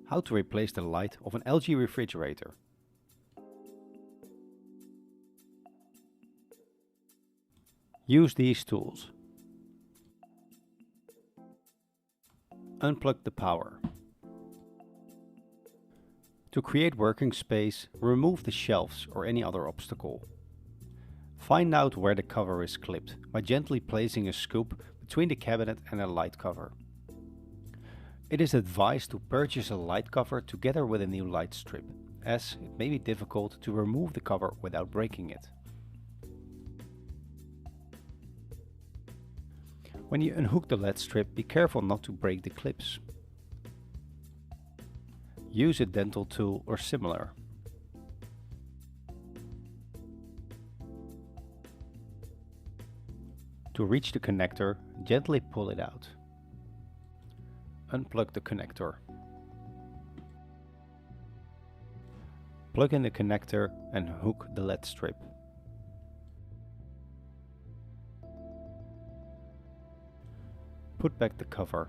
How to replace the light of an LG refrigerator. Use these tools. Unplug the power. To create working space, remove the shelves or any other obstacle. Find out where the cover is clipped by gently placing a scoop between the cabinet and a light cover. It is advised to purchase a light cover together with a new light strip, as it may be difficult to remove the cover without breaking it. When you unhook the LED strip, be careful not to break the clips. Use a dental tool or similar. To reach the connector, gently pull it out. Unplug the connector. Plug in the connector and hook the LED strip. Put back the cover.